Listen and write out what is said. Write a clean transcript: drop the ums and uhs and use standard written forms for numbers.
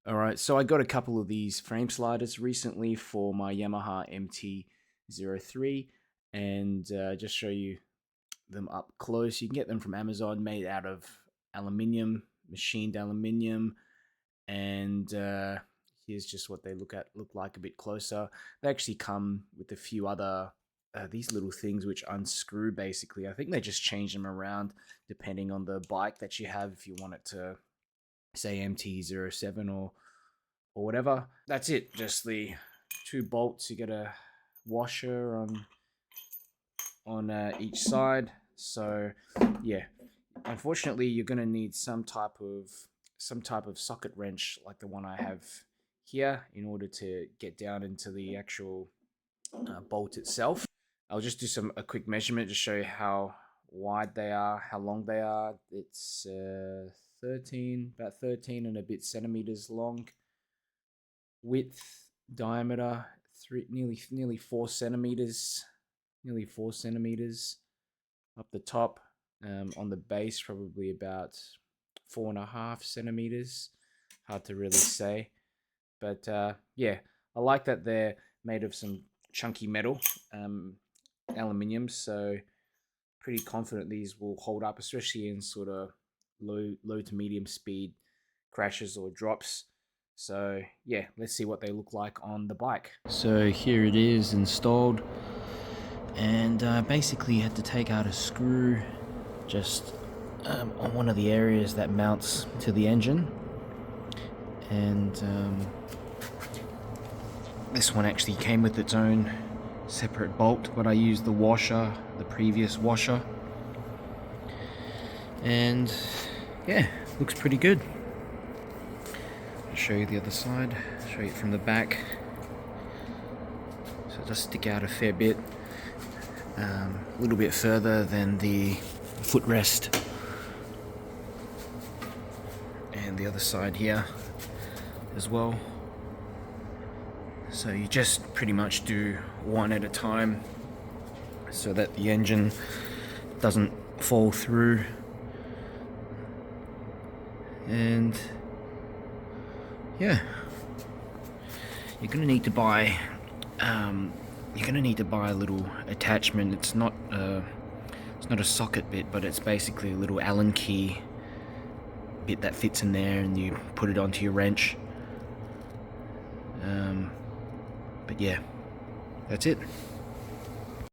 Alright, so I got a couple of these frame sliders recently for my Yamaha MT03, and just show you them up close. You can get them from Amazon, made out of aluminium, machined aluminium, and here's just what they look like a bit closer. They actually come with a few other these little things which unscrew basically. I think they just change them around depending on the bike that you have. If you want it to say MT07 or whatever. That's it. Just the two bolts. You get a washer on each side. So yeah, unfortunately, you're gonna need some type of socket wrench like the one I have here in order to get down into the actual bolt itself. I'll just do a quick measurement to show you how wide they are, how long they are. It's 13, about 13 and a bit centimeters long. Width, diameter, nearly 4 centimeters, nearly 4 centimeters up the top. On the base, probably about 4.5 centimeters. Hard to really say, but yeah, I like that they're made of some chunky metal, aluminium. So pretty confident these will hold up, especially in sort of low to medium speed crashes or drops. So yeah, let's see what they look like on the bike. So here it is installed, and basically had to take out a screw just on one of the areas that mounts to the engine, and this one actually came with its own separate bolt, but I used the washer, the previous washer, and yeah, looks pretty good. I'll show you the other side, show you it from the back. So it does stick out a fair bit, a little bit further than the footrest, and the other side here as well. So you just pretty much do one at a time so that the engine doesn't fall through. And yeah, you're gonna need to buy a little attachment. It's not a socket bit, but it's basically a little Allen key bit that fits in there, and you put it onto your wrench. But yeah, that's it.